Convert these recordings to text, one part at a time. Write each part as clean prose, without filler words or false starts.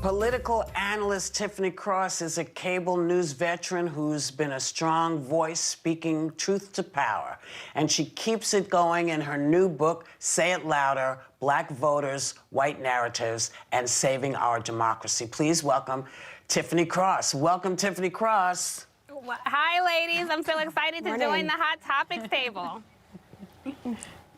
Political analyst Tiffany Cross is a cable news veteran who's been a strong voice speaking truth to power. And she keeps it going in her new book, Say It Louder, Black Voters, White Narratives, and Saving Our Democracy. Please welcome Tiffany Cross. Welcome, Tiffany Cross. Hi, ladies. I'm so excited to join the Hot Topics table.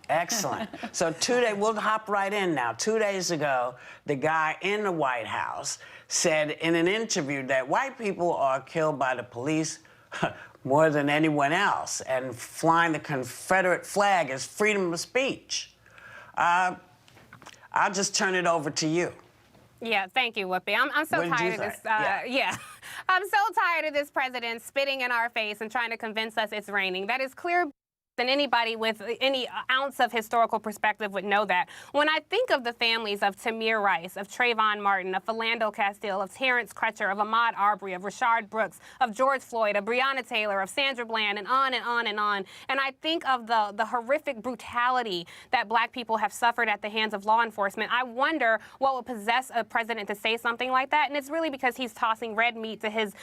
Excellent. So we'll hop right in now. 2 days ago, the guy in the White House said in an interview that white people are killed by the police more than anyone else, and flying the Confederate flag is freedom of speech. I'll just turn it over to you. Yeah, thank you, Whoopi. I'm so tired of this. I'm so tired of this president spitting in our face and trying to convince us it's raining. That is clear. And anybody with any ounce of historical perspective would know that. When I think of the families of Tamir Rice, of Trayvon Martin, of Philando Castile, of Terrence Crutcher, of Ahmaud Arbery, of Rashard Brooks, of George Floyd, of Breonna Taylor, of Sandra Bland, and on and on and on. And I think of the horrific brutality that black people have suffered at the hands of law enforcement. I wonder what would possess a president to say something like that. And it's really because he's tossing red meat to his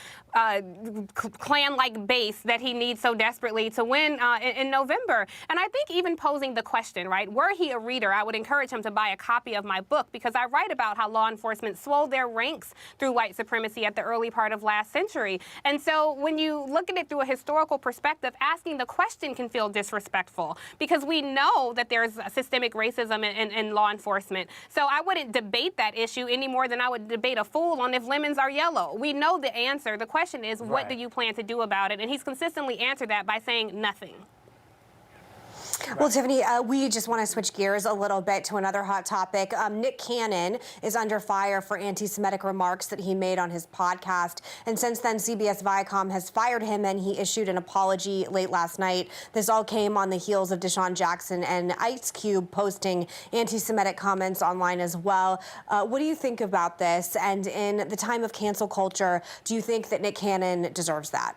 Klan-like base that he needs so desperately to win in November. And I think even posing the question, right, were he a reader, I would encourage him to buy a copy of my book, because I write about how law enforcement swelled their ranks through white supremacy at the early part of last century. And so when you look at it through a historical perspective, asking the question can feel disrespectful, because we know that there's systemic racism in law enforcement. So I wouldn't debate that issue any more than I would debate a fool on if lemons are yellow. We know the answer. The question is, what do you plan to do about it? And he's consistently answered that by saying nothing. Well, Tiffany, we just want to switch gears a little bit to another hot topic. Nick Cannon is under fire for anti-Semitic remarks that he made on his podcast. And since then, CBS Viacom has fired him, and he issued an apology late last night. This all came on the heels of Deshaun Jackson and Ice Cube posting anti-Semitic comments online as well. What do you think about this? And in the time of cancel culture, do you think that Nick Cannon deserves that?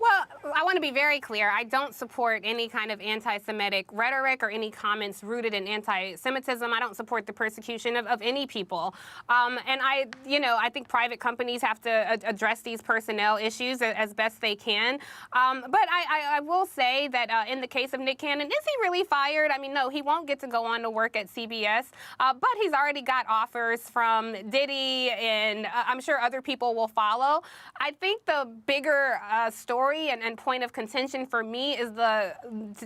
Well, I want to be very clear. I don't support any kind of anti-Semitic rhetoric or any comments rooted in anti-Semitism. I don't support the persecution of any people. And I think private companies have to address these personnel issues as best they can. But I will say that in the case of Nick Cannon, is he really fired? I mean, no, he won't get to go on to work at CBS. But he's already got offers from Diddy, and I'm sure other people will follow. I think the bigger story and point of contention for me is the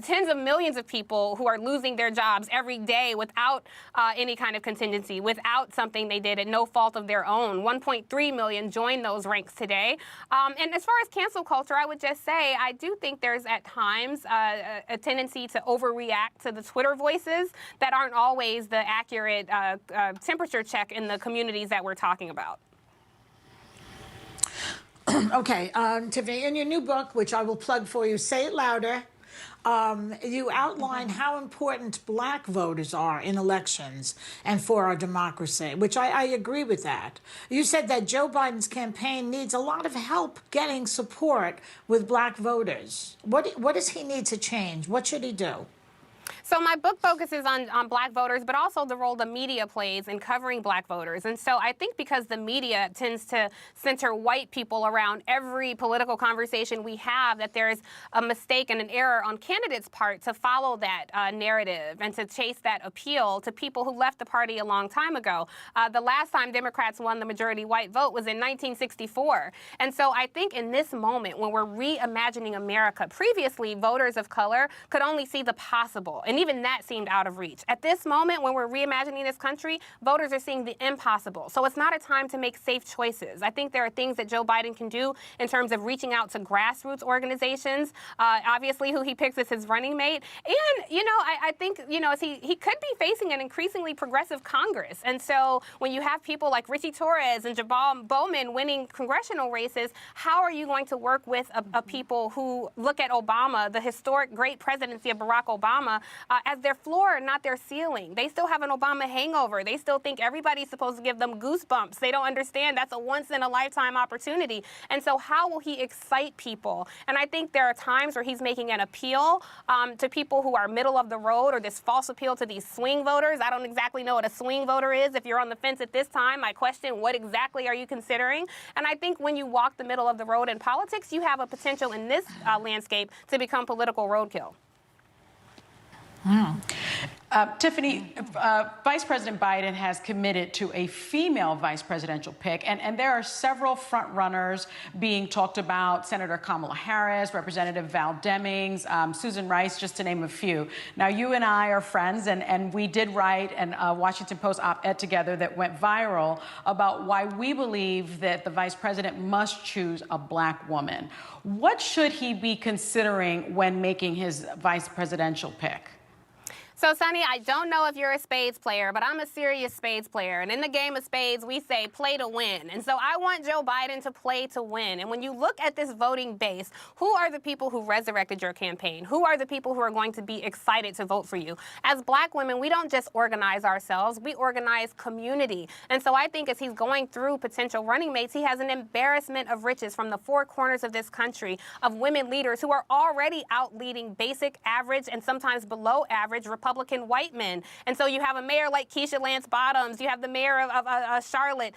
tens of millions of people who are losing their jobs every day without any kind of contingency, without something they did at no fault of their own. 1.3 million joined those ranks today. And as far as cancel culture, I would just say I do think there's at times a tendency to overreact to the Twitter voices that aren't always the accurate temperature check in the communities that we're talking about. Okay, Tiffany, in your new book, which I will plug for you, Say It Louder, you outline how important black voters are in elections and for our democracy, which I agree with that. You said that Joe Biden's campaign needs a lot of help getting support with black voters. What does he need to change? What should he do? So my book focuses on black voters, but also the role the media plays in covering black voters. And so I think because the media tends to center white people around every political conversation we have, that there's a mistake and an error on candidates' part to follow that narrative and to chase that appeal to people who left the party a long time ago. The last time Democrats won the majority white vote was in 1964. And so I think in this moment, when we're reimagining America, previously voters of color could only see the possible. And even that seemed out of reach. At this moment, when we're reimagining this country, voters are seeing the impossible. So it's not a time to make safe choices. I think there are things that Joe Biden can do in terms of reaching out to grassroots organizations, obviously who he picks as his running mate. And, I think, he could be facing an increasingly progressive Congress. And so when you have people like Richie Torres and Jabal Bowman winning congressional races, how are you going to work with a people who look at Obama, the historic great presidency of Barack Obama, as their floor, not their ceiling. They still have an Obama hangover. They still think everybody's supposed to give them goosebumps. They don't understand that's a once-in-a-lifetime opportunity. And so how will he excite people? And I think there are times where he's making an appeal to people who are middle of the road, or this false appeal to these swing voters. I don't exactly know what a swing voter is. If you're on the fence at this time, I question what exactly are you considering? And I think when you walk the middle of the road in politics, you have a potential in this landscape to become political roadkill. Tiffany, Vice President Biden has committed to a female vice presidential pick, and there are several front runners being talked about: Senator Kamala Harris, Representative Val Demings, Susan Rice, just to name a few. Now, you and I are friends, and we did write a Washington Post op-ed together that went viral about why we believe that the vice president must choose a black woman. What should he be considering when making his vice presidential pick? So, Sonny, I don't know if you're a spades player, but I'm a serious spades player. And in the game of spades, we say play to win. And so I want Joe Biden to play to win. And when you look at this voting base, who are the people who resurrected your campaign? Who are the people who are going to be excited to vote for you? As black women, we don't just organize ourselves, we organize community. And so I think as he's going through potential running mates, he has an embarrassment of riches from the four corners of this country of women leaders who are already out leading basic, average, and sometimes below average Republican white men. And so you have a mayor like Keisha Lance Bottoms, you have the mayor of Charlotte,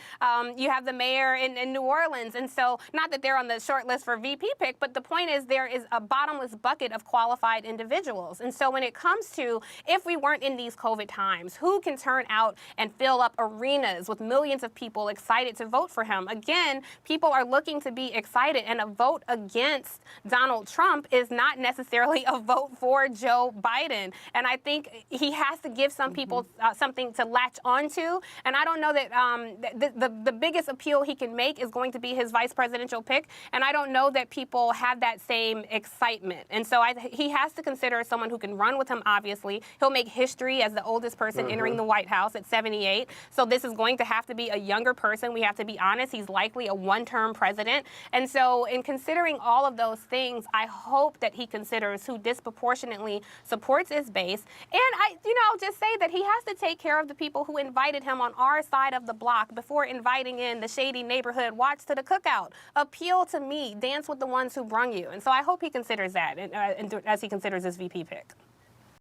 you have the mayor in New Orleans. And so not that they're on the short list for VP pick, but the point is there is a bottomless bucket of qualified individuals. And so when it comes to, if we weren't in these COVID times, who can turn out and fill up arenas with millions of people excited to vote for him? Again, people are looking to be excited, and a vote against Donald Trump is not necessarily a vote for Joe Biden. And I think he has to give some people something to latch onto. And I don't know that the biggest appeal he can make is going to be his vice presidential pick. And I don't know that people have that same excitement. And so he has to consider someone who can run with him, obviously. He'll make history as the oldest person entering the White House at 78. So this is going to have to be a younger person. We have to be honest. He's likely a one-term president. And so in considering all of those things, I hope that he considers who disproportionately supports his base. And I'll just say that he has to take care of the people who invited him on our side of the block before inviting in the shady neighborhood watch to the cookout. Appeal to me, dance with the ones who brung you. And so I hope he considers that as he considers his VP pick.